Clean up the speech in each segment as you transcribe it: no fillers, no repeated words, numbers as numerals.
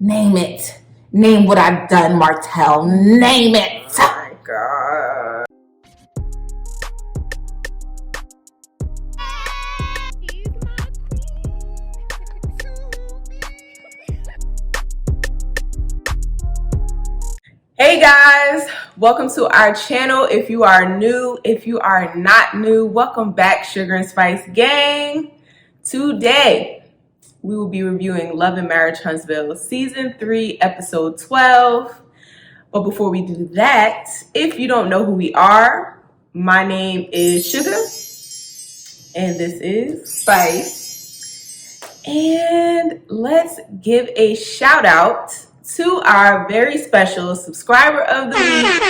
Name it. Name what I've done, Martell. Name it. Oh my God. Hey guys, welcome to our channel. If you are new, if you are not new, welcome back, Sugar and Spice gang. Today, we will be reviewing Love and Marriage Huntsville Season 3, Episode 12. But before we do that, if you don't know who we are, my name is Suga, and this is Spice. And let's give a shout out to our very special subscriber of the week,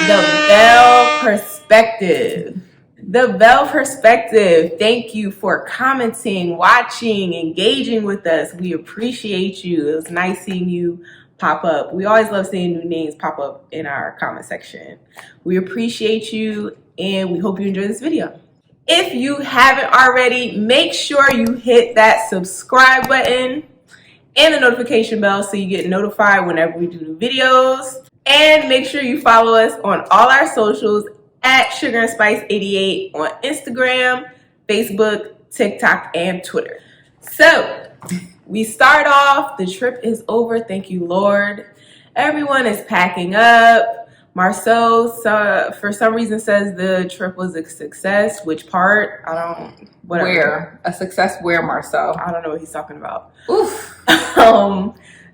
The Bell Perspective. The Bell Perspective, thank you for commenting, watching, engaging with us. We appreciate you. It was nice seeing you pop up. We always love seeing new names pop up in our comment section. We appreciate you, and we hope you enjoy this video. If you haven't already, make sure you hit that subscribe button and the notification bell so you get notified whenever we do new videos. And make sure you follow us on all our socials at Sugar and Spice 88 on Instagram, Facebook, TikTok, and Twitter. So we start off, the trip is over, thank you Lord. Everyone is packing up. Marcel, for some reason, says the trip was a success. Which part? I don't, whatever. Where? A success where, Marcel? I don't know what he's talking about. Oof.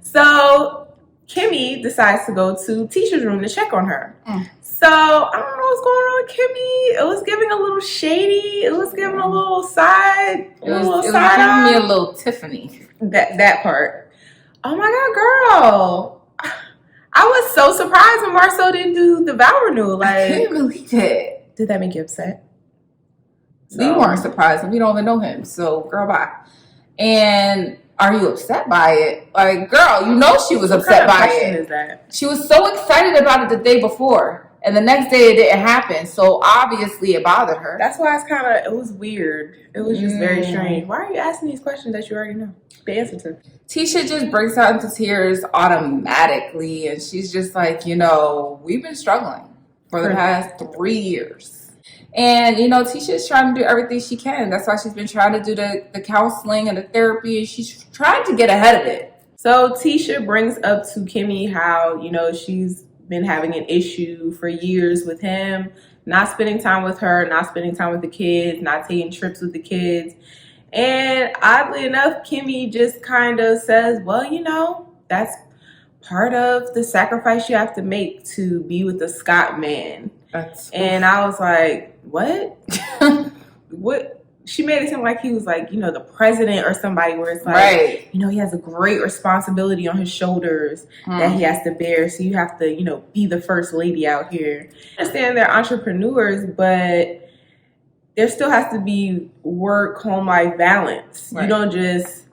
So Kimmy decides to go to Tisha's room to check on her. So I don't know what's going on with Kimmy. It was giving a little shady. It was giving a little side. It was giving me a little Tiffany. That part. Oh my God, girl. I was so surprised when Marcel didn't do the vow renewal. Like, I couldn't believe it. Did that make you upset? We weren't surprised, and we don't even know him. So, girl, bye. And are you upset by it? Like, girl, you know she was upset by it. Is that? She was so excited about it the day before, and the next day it didn't happen. So obviously it bothered her. That's why it was weird. It was just very strange. Why are you asking these questions that you already know the answer to? Tisha just breaks out into tears automatically, and she's just like, we've been struggling for the past 3 years. And, Tisha's trying to do everything she can. That's why she's been trying to do the counseling and the therapy, and she's trying to get ahead of it. So Tisha brings up to Kimmy how, she's been having an issue for years with him, not spending time with her, not spending time with the kids, not taking trips with the kids. And oddly enough, Kimmy just kind of says, well, that's part of the sacrifice you have to make to be with the Scott man. And I was like, what? What? She made it seem like he was like, the president or somebody, where it's like, right. He has a great responsibility on his shoulders that he has to bear. So you have to, be the first lady out here. I understand they're entrepreneurs, but there still has to be work-home life balance. Right. You don't just,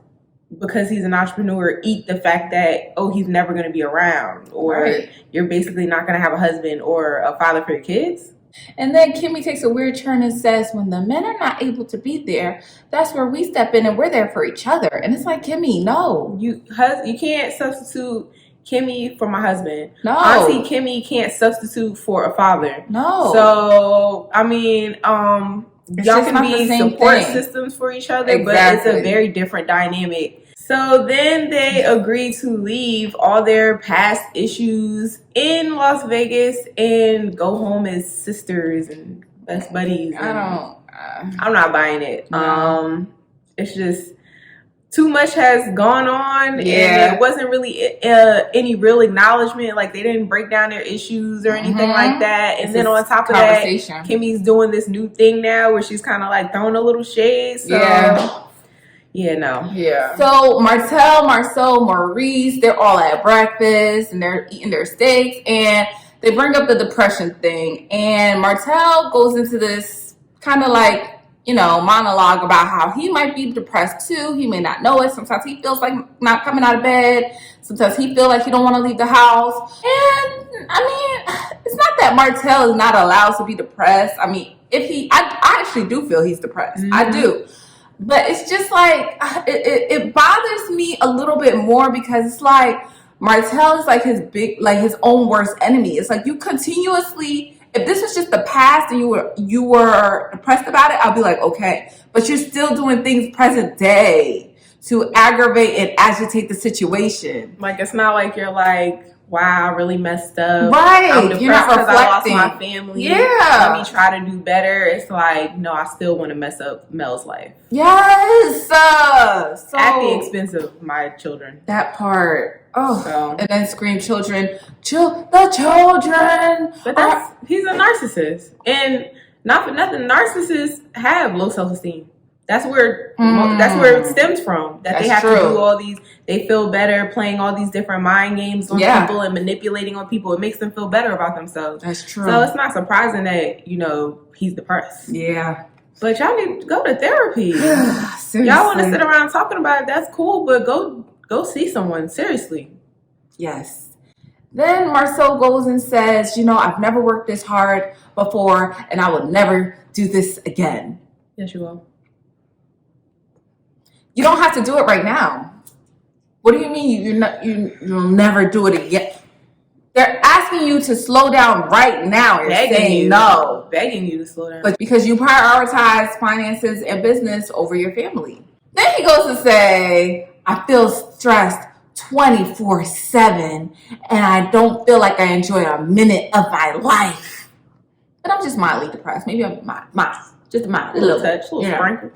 because he's an entrepreneur, eat the fact that, he's never going to be around, or you're basically not going to have a husband or a father for your kids. And then Kimmy takes a weird turn and says, when the men are not able to be there, that's where we step in and we're there for each other. And it's like, Kimmy, no. You can't substitute Kimmy for my husband. No. Auntie Kimmy can't substitute for a father. No. So, I mean, y'all can be support systems for each other, but it's a very different dynamic. So then they agreed to leave all their past issues in Las Vegas and go home as sisters and best buddies. I'm not buying it. No. It's just too much has gone on, and there wasn't really any real acknowledgement. Like, they didn't break down their issues or anything like that. And then on top of that, Kimmy's doing this new thing now where she's kind of like throwing a little shade. So So Marcel, Maurice, they're all at breakfast and they're eating their steaks, and they bring up the depression thing, and Martell goes into this kind of like, monologue about how he might be depressed too. He may not know it. Sometimes he feels like not coming out of bed. Sometimes he feels like he don't want to leave the house. And I mean, it's not that Martell is not allowed to be depressed. I mean, I actually do feel he's depressed. I do. But it's just like it bothers me a little bit more because it's like Martell is like his own worst enemy. It's like you continuously, if this was just the past and you were depressed about it, I'll be like, okay. But you're still doing things present day to aggravate and agitate the situation. Like, it's not like you're like, wow, I really messed up. Right. I'm depressed You're not because I lost reflecting. my family. Yeah. Let me try to do better. It's like, no, I still want to mess up Mel's life. Yes. So At the expense of my children. that part. Oh. So. And then scream children. The children. But he's a narcissist. And not for nothing, narcissists have low self-esteem. That's where it stems from. That they have to do all these, they feel better playing all these different mind games on people and manipulating on people. It makes them feel better about themselves. That's true. So it's not surprising that, he's depressed. Yeah. But y'all need to go to therapy. Seriously. Y'all want to sit around talking about it, that's cool, but go see someone, seriously. Yes. Then Marcel goes and says, I've never worked this hard before and I will never do this again. Yes, you will. You don't have to do it right now. What do you mean you'll never do it again? They're asking you to slow down right now. You're saying no. Begging you to slow down. But because you prioritize finances and business over your family. Then he goes to say, I feel stressed 24/7 and I don't feel like I enjoy a minute of my life. And I'm just mildly depressed. Maybe I'm just a little touch, a little sprinkle.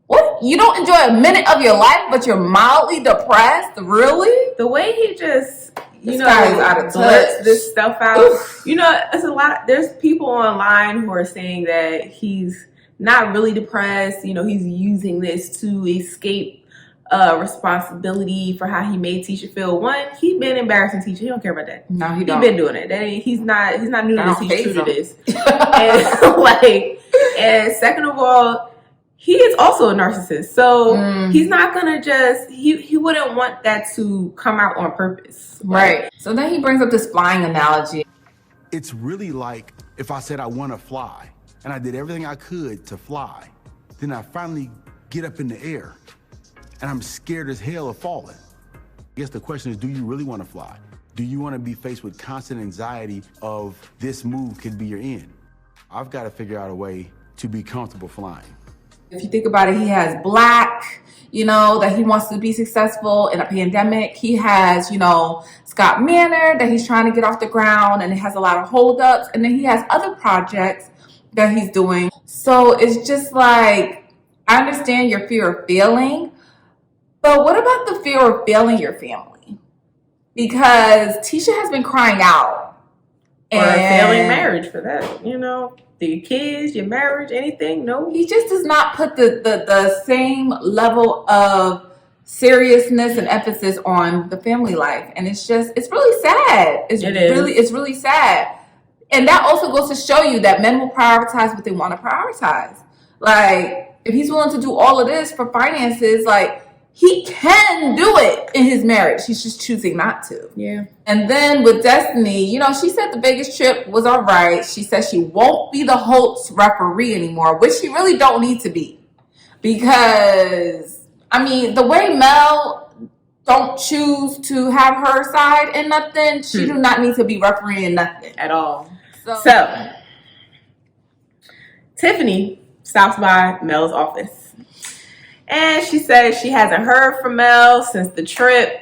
What? You don't enjoy a minute of your life, but you're mildly depressed? Really? The way he just, this guy is out of touch. This stuff out. Oof. It's a lot. There's people online who are saying that he's not really depressed. He's using this to escape responsibility for how he made Tisha feel. One, he's been embarrassing Tisha. He don't care about that. No, he don't. He's been doing it. He's not new to this. He's true to this. and second of all, he is also a narcissist. So he's not going to he wouldn't want that to come out on purpose. Right. So then he brings up this flying analogy. It's really like if I said I want to fly and I did everything I could to fly, then I finally get up in the air and I'm scared as hell of falling. I guess the question is, do you really want to fly? Do you want to be faced with constant anxiety of this move could be your end? I've got to figure out a way to be comfortable flying. If you think about it, he has Black, that he wants to be successful in a pandemic. He has, Scott Manor that he's trying to get off the ground and it has a lot of holdups. And then he has other projects that he's doing. So it's just like, I understand your fear of failing, but what about the fear of failing your family? Because Tisha has been crying out. Or a failing marriage for that, your kids, your marriage, anything. No, he just does not put the same level of seriousness and emphasis on the family life, and it's really sad. It's really sad, and that also goes to show you that men will prioritize what they want to prioritize. Like, if he's willing to do all of this for finances, like, he can do it in his marriage. He's just choosing not to. Yeah. And then with Destiny, she said the Vegas trip was all right. She said she won't be the Holtz referee anymore, which she really don't need to be. Because, the way Mel don't choose to have her side in nothing, she do not need to be refereeing nothing. At all. So Tiffany stops by Mel's office. And she says she hasn't heard from Mel since the trip.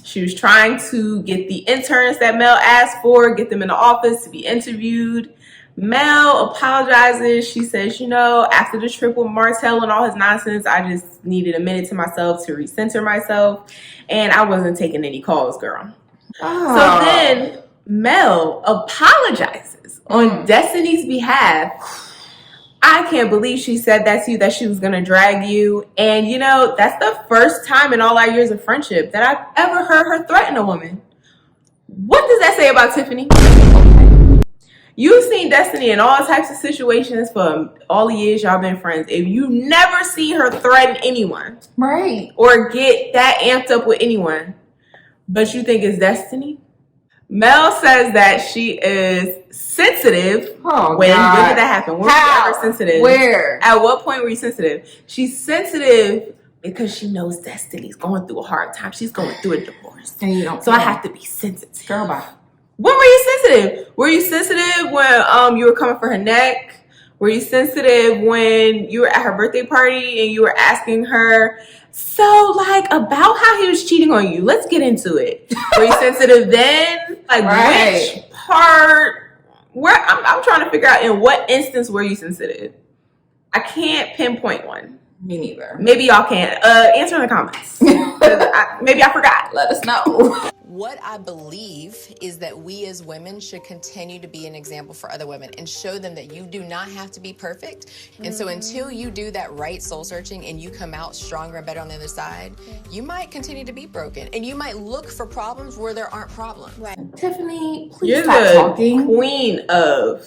She was trying to get the interns that Mel asked for, get them in the office to be interviewed. Mel apologizes. She says, after the trip with Martell and all his nonsense, I just needed a minute to myself to recenter myself. And I wasn't taking any calls, girl. Oh. So then Mel apologizes on Destiny's behalf. I can't believe she said that to you, that she was going to drag you. And, that's the first time in all our years of friendship that I've ever heard her threaten a woman. What does that say about Tiffany? You've seen Destiny in all types of situations for all the years y'all been friends. If you never see her threaten anyone. Right. Or get that amped up with anyone, but you think it's Destiny? Mel says that she is sensitive. Oh, when God. did that happen? When How? were you ever sensitive? Where? At what point were you sensitive? She's sensitive because she knows Destiny's going through a hard time. She's going through a divorce. And you don't so I have to be sensitive. Girl, bye. When were you sensitive? Were you sensitive when you were coming for her neck? Were you sensitive when you were at her birthday party and you were asking her, so like about how he was cheating on you? Let's get into it. Were you sensitive then? Like which part? Where I'm trying to figure out in what instance were you sensitive? I can't pinpoint one. Me neither. Maybe y'all can. Answer in the comments. Maybe I forgot. Let us know. What I believe is that we as women should continue to be an example for other women and show them that you do not have to be perfect. And so until you do that right soul searching and you come out stronger and better on the other side, you might continue to be broken and you might look for problems where there aren't problems. Right. Tiffany, please You're stop the talking. queen of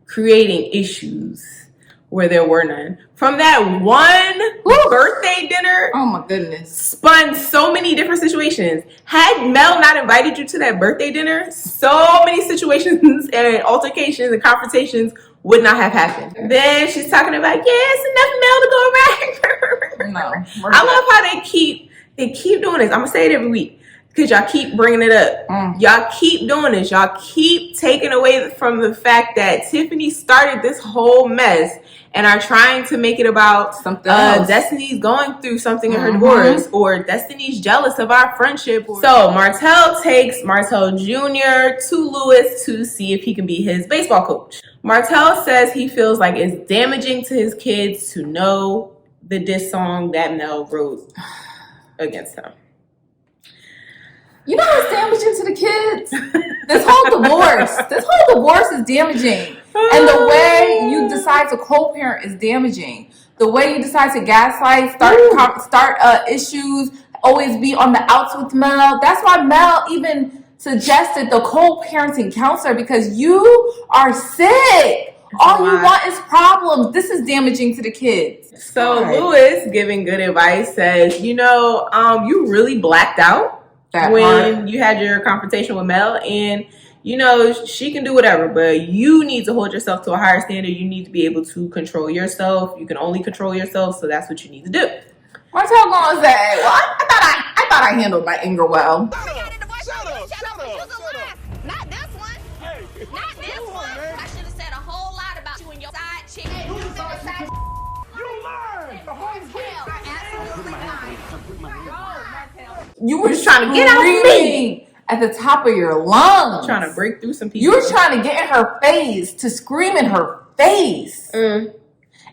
creating issues where there were none. From that one birthday dinner, oh my goodness, spun so many different situations. Had Mel not invited you to that birthday dinner, so many situations and altercations and confrontations would not have happened. Then she's talking about, it's enough Mel to go around. No, I love how they keep doing this. I'm gonna say it every week because y'all keep bringing it up. Y'all keep doing this. Y'all keep taking away from the fact that Tiffany started this whole mess and are trying to make it about something else. Destiny's going through something in her divorce, or Destiny's jealous of our friendship. So Martell takes Martell Jr. to Lewis to see if he can be his baseball coach. Martell says he feels like it's damaging to his kids to know the diss song that Mel wrote against him. You know what's damaging to the kids? This whole divorce is damaging. And the way you decide to co-parent is damaging. The way you decide to gaslight, start issues, always be on the outs with Mel. That's why Mel even suggested the co-parenting counselor, because you are sick. All you want is problems. This is damaging to the kids. So Lewis, giving good advice, says, you really blacked out when you had your confrontation with Mel, and she can do whatever, but you need to hold yourself to a higher standard. You need to be able to control yourself. You can only control yourself, so that's what you need to do. Martell gonna say, well, I thought I handled my anger well. Shut up. Not this one. Hey. Not this one. I should have said a whole lot about you and your side chick. Hey, you side you learn the whole Martell. Absolutely not. You were just trying to get out of me at the top of your lungs. Trying to break through some people. You were trying to get in her face, to scream in her face. And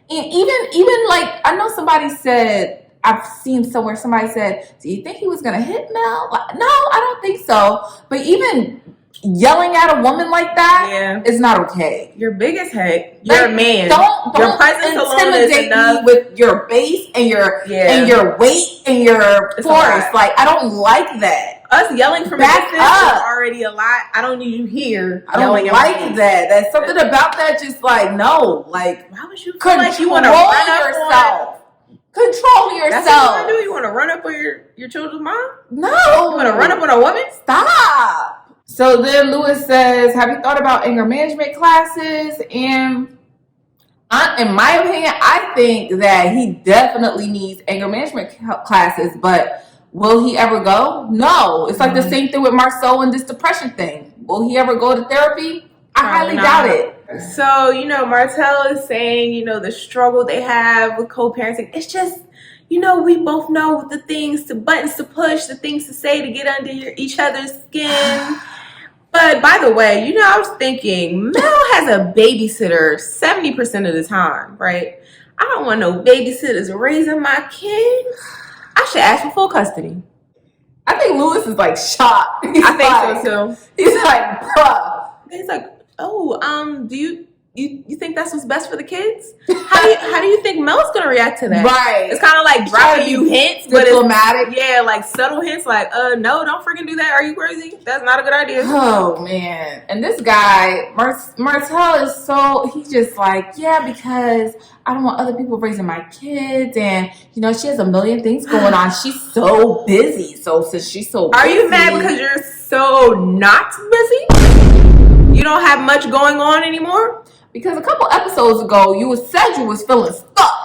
even like, I know somebody said, I've seen somewhere somebody said, do you think he was going to hit Mel? Like, no, I don't think so. But even yelling at a woman like that is not okay. You're big as heck. You're a man. Don't intimidate me with your bass and your weight and your force. Like, I don't like that. Us yelling from back up is already a lot. I don't need you here. I don't like that. There's something about that. Just like, no, like, why would you feel like you want to run up yourself? Control yourself. That's what you want to do? You want to run up on your children's mom? No. You want to run up on a woman? Stop. So then Lewis says, have you thought about anger management classes? And in my opinion, I think that he definitely needs anger management classes, but will he ever go? No. It's like the same thing with Marceau and this depression thing. Will he ever go to therapy? I highly doubt it. So, Martell is saying, the struggle they have with co-parenting. It's just, we both know the buttons to push, the things to say to get under each other's skin. But by the way, I was thinking, Mel has a babysitter 70% of the time, right? I don't want no babysitters raising my kids. I should ask for full custody. I think Lewis is like shocked. I think so too. He's like, bruh. He's like, do You think that's what's best for the kids? How do you think Mel's gonna react to that? Right. It's kind of like dropping you hints, but diplomatic. like subtle hints, like no, don't freaking do that. Are you crazy? That's not a good idea. Oh man. And this guy, Martell is so, he's just like, yeah, because I don't want other people raising my kids, and you know, she has a million things going on. She's so busy. So since she's so busy, are you mad because you're so not busy? You don't have much going on anymore? Because a couple episodes ago, you said you was feeling stuck.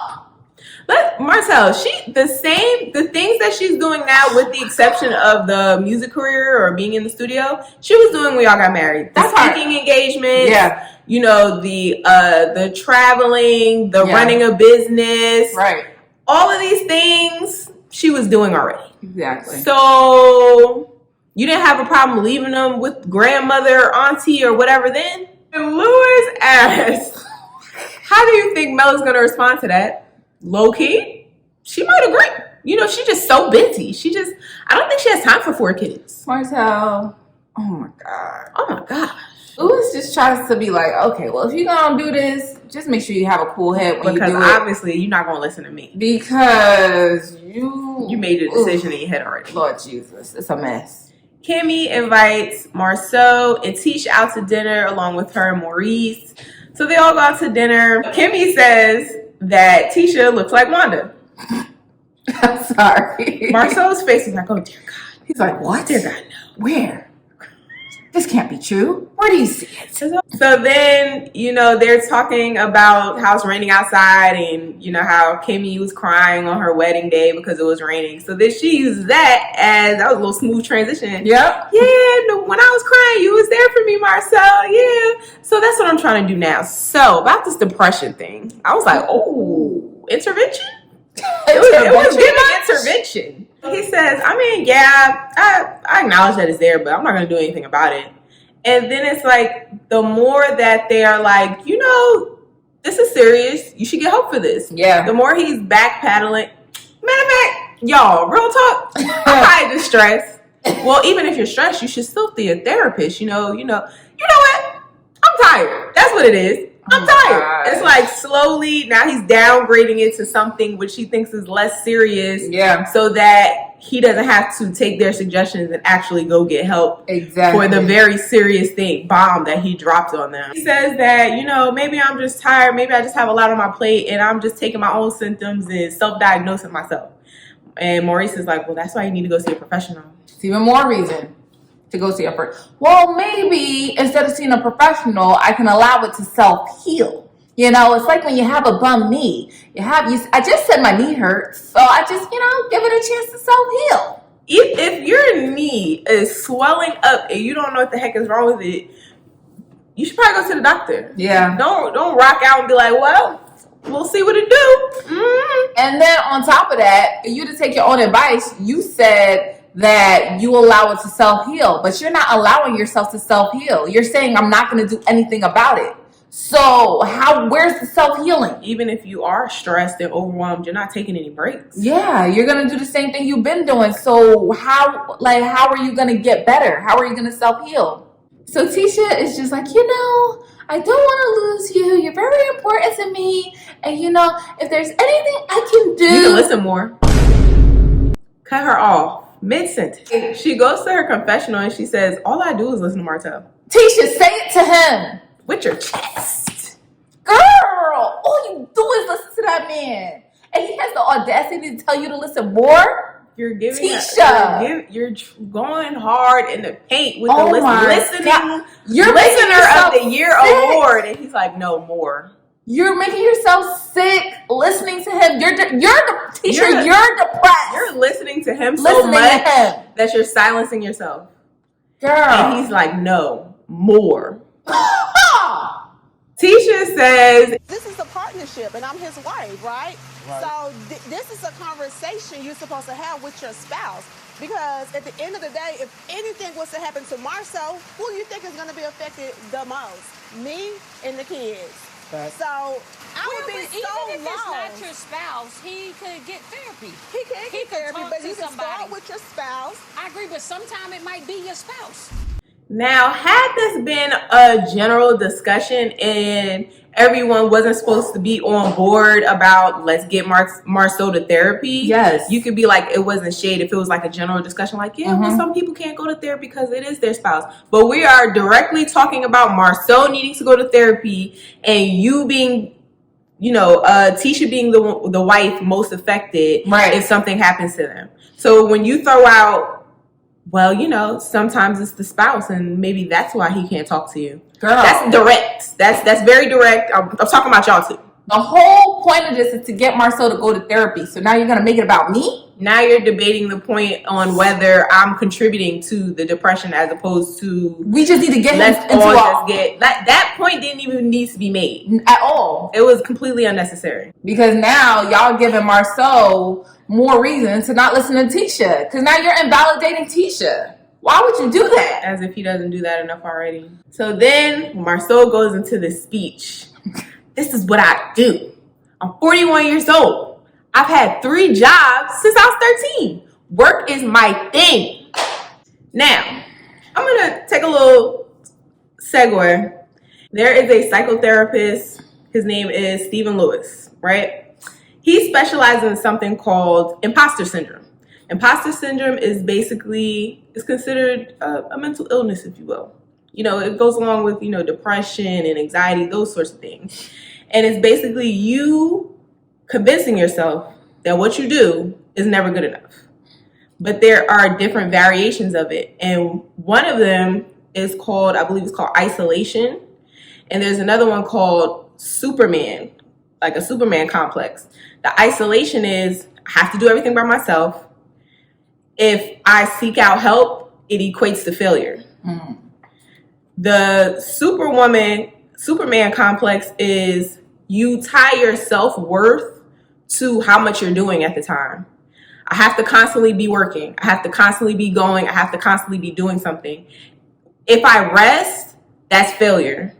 Martell, the things that she's doing now, with the exception of the music career or being in the studio, she was doing when y'all got married. The speaking engagements, yeah. You know, the traveling, the running a business, right? All of these things she was doing already. Exactly. So you didn't have a problem leaving them with grandmother, auntie, or whatever then? And Lewis asked, how do you think Mel is going to respond to that? Low key, she might agree. You know, she's just so busy. I don't think she has time for 4 kids. Martell, oh my God. Lewis just tries to be like, okay, well, if you're going to do this, just make sure you have a cool head when you do it. Because obviously you're not going to listen to me. Because you made a decision in your head already. Lord Jesus, it's a mess. Kimmy invites Marceau and Tisha out to dinner along with her and Maurice. So they all go out to dinner. Kimmy says that Tisha looks like Wanda. I'm sorry. Marceau's face is like, oh dear God. He's like, what? Dear God, no. Where? This can't be true. Where do you see it? So then, you know, they're talking about how it's raining outside, and, you know, how Kimmy was crying on her wedding day because it was raining. So then she uses that as, that was a little smooth transition. Yep. Yeah, no, when I was crying, you was there for me, Marcel. Yeah. So that's what I'm trying to do now. So about this depression thing, I was like, oh, intervention? It was giving intervention. He says, I mean, yeah, I acknowledge that it's there, but I'm not going to do anything about it. And then it's like, the more that they are like, you know, this is serious. You should get help for this. Yeah. The more he's backpedaling. Matter of fact, y'all, real talk, I'm kind of stressed. Well, even if you're stressed, you should still see a therapist. You know what? I'm tired. That's what it is. I'm tired. Gosh. It's like slowly now he's downgrading it to something which he thinks is less serious. Yeah. So that he doesn't have to take their suggestions and actually go get help. Exactly. For the very serious bomb that he dropped on them. He says that, you know, maybe I'm just tired. Maybe I just have a lot on my plate and I'm just taking my own symptoms and self-diagnosing myself. And Maurice is like, well, that's why you need to go see a professional. It's even more reason to go see a professional. Well, maybe instead of seeing a professional, I can allow it to self-heal. You know, it's like when you have a bum knee. I just said my knee hurts, so I just, you know, give it a chance to self-heal. If your knee is swelling up and you don't know what the heck is wrong with it, you should probably go to the doctor. Yeah. Don't rock out and be like, well, we'll see what it do. Mm-hmm. And then on top of that, you to take your own advice, you said that you allow it to self-heal, but you're not allowing yourself to self-heal. You're saying I'm not going to do anything about it. So where's the self-healing? Even if you are stressed and overwhelmed, you're not taking any breaks. Yeah, you're going to do the same thing you've been doing. So how are you going to get better? How are you going to self-heal? So Tisha is just like, you know, I don't want to lose you. You're very important to me. And, you know, if there's anything I can do. You can listen more. Cut her off. Mid-sentence. She goes to her confessional and she says, all I do is listen to Martell. Tisha, say it to him. With your chest. Girl, all you do is listen to that man. And he has the audacity to tell you to listen more? You're giving Tisha. You're going hard in the paint with the listening. God. You're listener of the year award. And he's like, no more. You're making yourself sick listening to him. You're depressed. You're listening to him so much that you're silencing yourself. Girl. And he's like, no, more. Tisha says, this is a partnership and I'm his wife, right? So this is a conversation you're supposed to have with your spouse. Because at the end of the day, if anything was to happen to Marceau, who do you think is going to be affected the most? Me and the kids. Right. So I would be so even if lost. It's not your spouse, he could get therapy. He can get therapy, but you can start with your spouse. I agree, but sometimes it might be your spouse. Now, had this been a general discussion and everyone wasn't supposed to be on board about let's get Marceau to therapy, Yes. you could be like, it wasn't shade if it was like a general discussion, like, yeah, well, some people can't go to therapy because it is their spouse. But we are directly talking about Marceau needing to go to therapy and you being, Tisha being the wife most affected if something happens to them. So when you throw out, well, sometimes it's the spouse, and maybe that's why he can't talk to you. Girl, that's direct. That's very direct. I'm talking about y'all too. The whole point of this is to get Marceau to go to therapy. So now you're gonna make it about me? Now you're debating the point on whether I'm contributing to the depression as opposed to we just need to get him into that point didn't even need to be made at all. It was completely unnecessary because now y'all giving Marceau more reason to not listen to Tisha. Because now you're invalidating Tisha. Why would you do that? As if he doesn't do that enough already. So then Marceau goes into this speech. This is what I do. I'm 41 years old. I've had 3 jobs since I was 13. Work is my thing. Now, I'm going to take a little segue. There is a psychotherapist. His name is Stephen Lewis, right? He specializes in something called imposter syndrome. Imposter syndrome is considered a mental illness, if you will. It goes along with, depression and anxiety, those sorts of things. And it's basically you convincing yourself that what you do is never good enough. But there are different variations of it. And one of them is called, I believe it's called isolation. And there's another one called Superman, like a Superman complex. The isolation is, I have to do everything by myself. If I seek out help, it equates to failure. The Superman complex is you tie your self-worth to how much you're doing at the time. I have to constantly be working. I have to constantly be going. I have to constantly be doing something. If I rest, that's failure.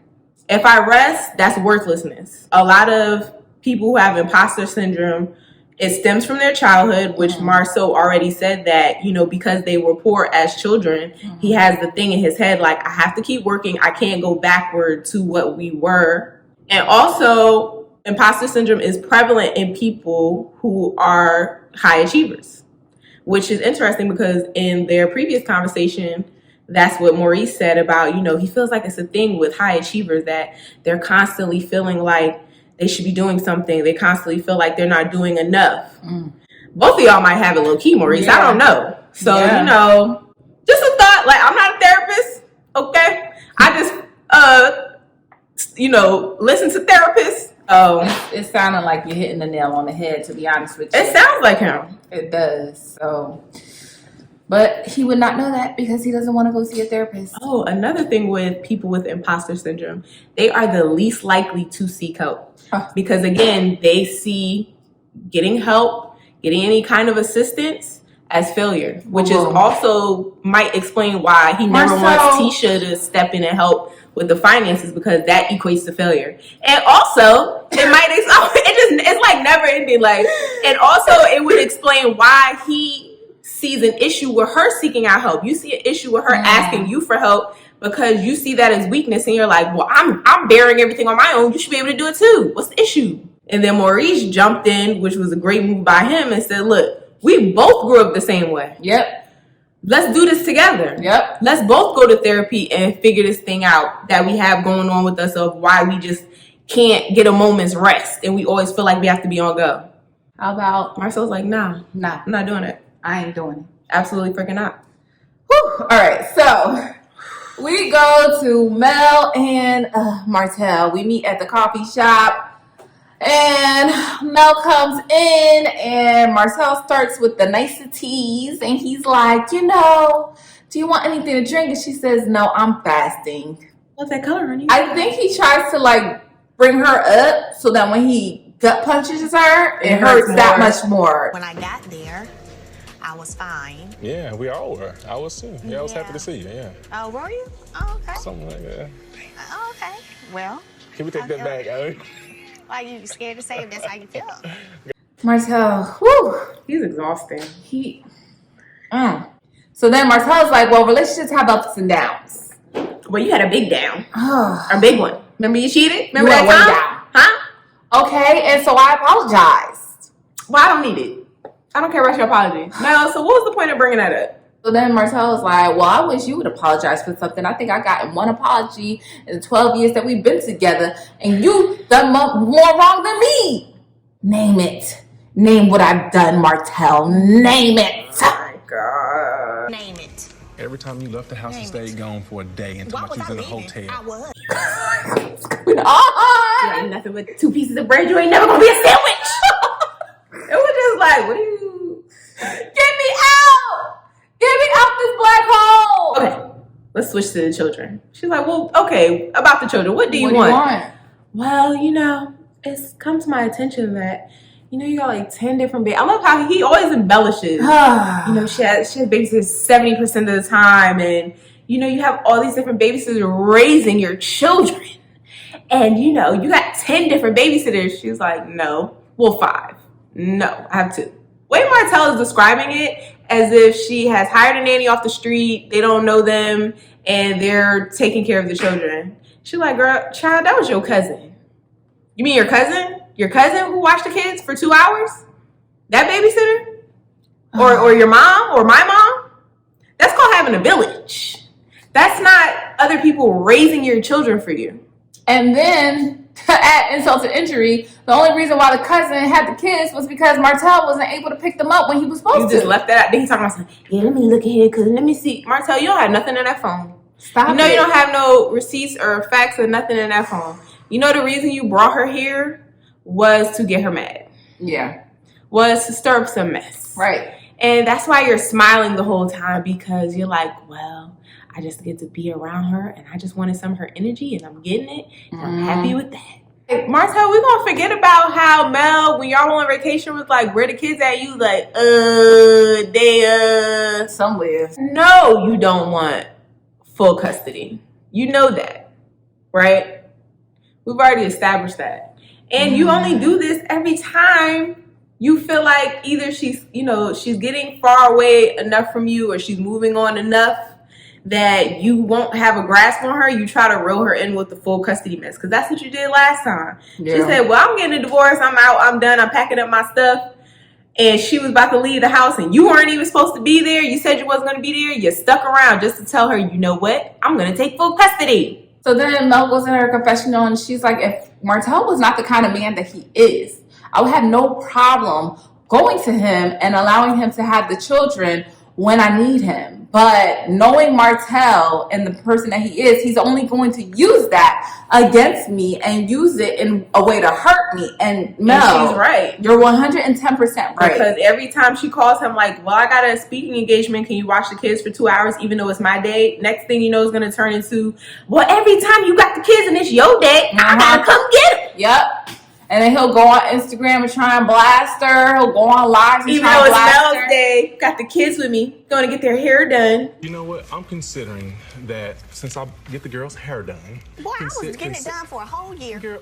If I rest, that's worthlessness. A lot of people who have imposter syndrome, it stems from their childhood, which Marceau already said that, because they were poor as children, he has the thing in his head, like, I have to keep working. I can't go backward to what we were. And also, imposter syndrome is prevalent in people who are high achievers, which is interesting because in their previous conversation, that's what Maurice said about, he feels like it's a thing with high achievers that they're constantly feeling like they should be doing something. They constantly feel like they're not doing enough. Both of y'all might have it low key, Maurice. Yeah. I don't know. So, just a thought. Like, I'm not a therapist, okay? I just, listen to therapists. It sounded like you're hitting the nail on the head, to be honest with you. It sounds like him. It does. So, but he would not know that because he doesn't want to go see a therapist. Oh, another thing with people with imposter syndrome, they are the least likely to seek help. Because again, they see getting help, getting any kind of assistance as failure, which is also might explain why he never wants Tisha to step in and help with the finances, because that equates to failure. And also, it's like never ending. Like, and also it would explain why he sees an issue with her seeking out help. You see an issue with her asking you for help because you see that as weakness, and you're like, well, I'm bearing everything on my own. You should be able to do it too. What's the issue? And then Maurice jumped in, which was a great move by him, and said, look, we both grew up the same way. Yep. Let's do this together. Yep. Let's both go to therapy and figure this thing out that we have going on with us of why we just can't get a moment's rest and we always feel like we have to be on go. How about Marcel's like, nah, I'm not doing it. I ain't doing it. Absolutely freaking not. Whew. All right, so we go to Mel and Martell. We meet at the coffee shop. And Mel comes in and Martell starts with the niceties. And he's like, do you want anything to drink? And she says, no, I'm fasting. What's that color, honey? I think he tries to bring her up so that when he gut punches her, it hurts that much more. When I got there, I was fine. Yeah, we all were. I was too. Yeah, I was happy to see you, yeah. Oh, were you? Oh, okay. Something like that. Oh, okay. Well. Can we take that back, Alex? Why are you scared to say if that's how you feel? Martell, whew. He's exhausting. So then Martell's like, well, relationships have ups and downs. Well, you had a big down. A big one. Remember you cheated? Remember You that went way time? Huh? Okay, and so I apologized. Well, I don't need it. I don't care about your apology. No, so what was the point of bringing that up? So then Martell was like, well, I wish you would apologize for something. I think I got one apology in the 12 years that we've been together, and you done more wrong than me. Name it. Name what I've done, Martell. Name it. Oh, my God. Name it. Every time you left the house and stayed gone for a day and Why told was you I was in a leaving? hotel. I was. What's going on? You ain't nothing but 2 pieces of bread. You ain't never gonna be a sandwich. It was just like, what do you... Get me out! Get me out this black hole! Okay, let's switch to the children. She's like, well, okay, about the children. What do you want? Well, you know, it's come to my attention that, you know, you got like 10 different babies. I love how he always embellishes. You know, she has babysitters 70% of the time. And, you know, you have all these different babysitters raising your children. And, you know, you got 10 different babysitters. She's like, no. Well, 5. No, I have 2. Way Martell is describing it as if she has hired a nanny off the street. They don't know them. And they're taking care of the children. She's like, girl, child, that was your cousin. You mean your cousin? Your cousin who watched the kids for 2 hours? That babysitter? Or your mom? Or my mom? That's called having a village. That's not other people raising your children for you. And then, to add insult to injury, the only reason why the cousin had the kids was because Martell wasn't able to pick them up when he was supposed to. You just left that out. Then he's talking about something. Yeah, let me look at here, because let me see. Martell, you don't have nothing in that phone. Stop You know it. you don't have no receipts or facts or nothing in that phone. You know the reason you brought her here was to get her mad. Yeah. Was to stir up some mess. Right. And that's why you're smiling the whole time, because you're like, well, I just get to be around her and I just wanted some of her energy and I'm getting it. And I'm happy with that. Martell, we're going to forget about how Mel, when y'all on vacation, was like, where the kids at? You like, they, somewhere. No, you don't want full custody. You know that, right? We've already established that. And you only do this every time you feel like either she's, you know, she's getting far away enough from you or she's moving on enough that you won't have a grasp on her. You try to reel her in with the full custody mess, because that's what you did last time. Yeah. She said, well, I'm getting a divorce. I'm out. I'm done. I'm packing up my stuff. And she was about to leave the house and you weren't even supposed to be there. You said you wasn't going to be there. You stuck around just to tell her, you know what? I'm going to take full custody. So then Mel goes in her confessional and she's like, if Martell was not the kind of man that he is, I would have no problem going to him and allowing him to have the children when I need him. But knowing Martell and the person that he is, he's only going to use that against me and use it in a way to hurt me. And Mel, and she's right. You're 110% right. Because every time she calls him like, well, I got a speaking engagement. Can you watch the kids for 2 hours even though it's my day? Next thing you know is going to turn into, well, every time you got the kids and it's your day, I got to come get them. Yep. And then he'll go on Instagram and try and blast her. He'll go on lives and even try and though blast it's Mel's her. day, got the kids with me, going to get their hair done. You know what? I'm considering that since I get the girl's hair done. Boy, I was getting it done for a whole year. Girl,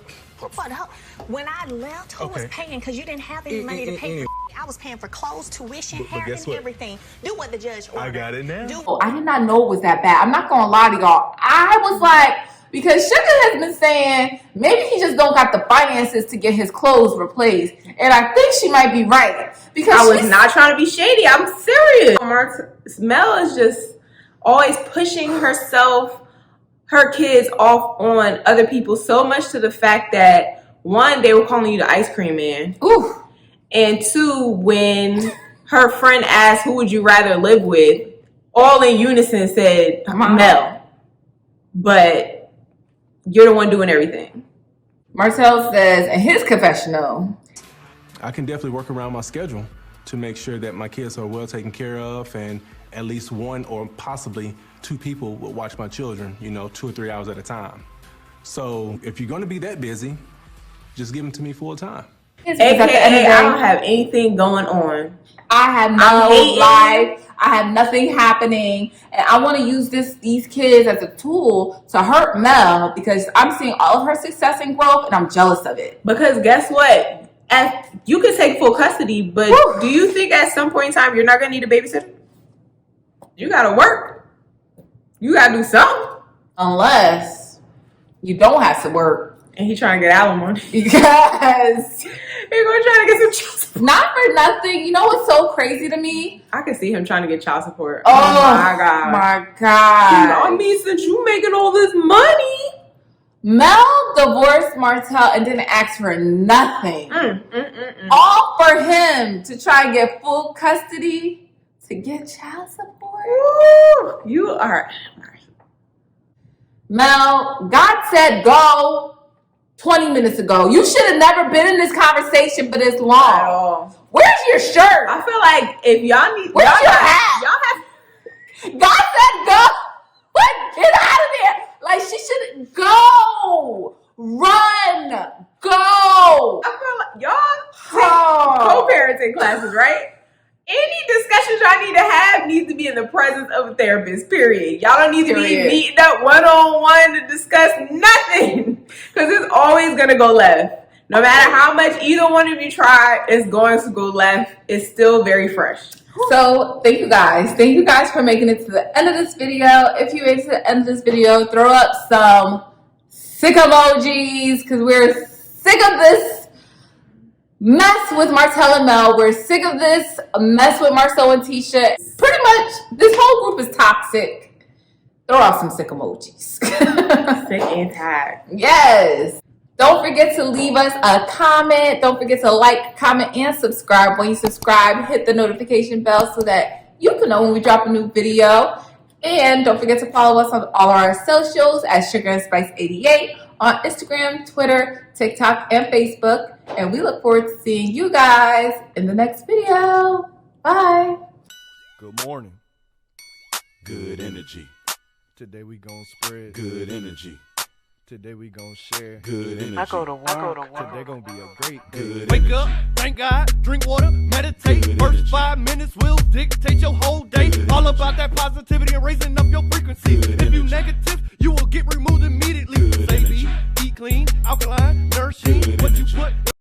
when I left, who was paying? Because you didn't have any money to pay for I was paying for clothes, tuition, hair, and everything. Do what the judge ordered. I got it now. I did not know it was that bad. I'm not going to lie to y'all. I was like, because Suga has been saying maybe he just don't got the finances to get his clothes replaced. And I think she might be right. Because I was not trying to be shady. I'm serious. Mel is just always pushing herself, her kids off on other people so much to the fact that, 1, they were calling you the ice cream man. Ooh. And 2, when her friend asked, who would you rather live with? All in unison said, Mel. But you're the one doing everything. Martell says in his confessional, I can definitely work around my schedule to make sure that my kids are well taken care of and at least 1 or possibly 2 people will watch my children, 2 or 3 hours at a time. So if you're going to be that busy, just give them to me full time. AKA, I don't have anything going on. I have no life. I have nothing happening. And I want to use these kids as a tool to hurt Mel because I'm seeing all of her success and growth and I'm jealous of it. Because guess what? You can take full custody, but do you think at some point in time you're not going to need a babysitter? You got to work. You got to do something. Unless you don't have to work. And he trying to get alimony. Yes. He's going to try to get some child support. Not for nothing. You know what's so crazy to me? I can see him trying to get child support. Oh my God. My God. I mean, since you making all this money. Mel divorced Martell and didn't ask for nothing. All for him to try and get full custody to get child support. Ooh, you are. Mel, God said go 20 minutes ago. You should have never been in this conversation for this long. At all. Where's your shirt? I feel like if y'all need. Where's y'all your have, hat? Y'all have. God said go. What? Get out of there. Like, she should go. Run. Go. I feel like y'all take co-parenting classes, right? Any discussions y'all need to have needs to be in the presence of a therapist, period. Y'all don't need to be meeting up one-on-one to discuss nothing. Because it's always going to go left. No matter how much either one of you try, it's going to go left. It's still very fresh. So, thank you guys. Thank you guys for making it to the end of this video. If you made it to the end of this video, throw up some sick emojis because we're sick of this mess with Martell and Mel. We're sick of this mess with Marcel and Tisha. Pretty much, this whole group is toxic. Throw out some sick emojis. Sick and tired. Yes. Don't forget to leave us a comment. Don't forget to like, comment, and subscribe. When you subscribe, hit the notification bell so that you can know when we drop a new video. And don't forget to follow us on all our socials at Sugar and Spice 88 on Instagram, Twitter, TikTok, and Facebook. And we look forward to seeing you guys in the next video. Bye. Good morning. Good energy. Today we gonna spread Good energy. Today we gonna share Good energy. I go to work. Today gonna be a great day. Wake up, thank God, drink water, meditate. Good First energy. 5 minutes will dictate your whole day. All about that positivity.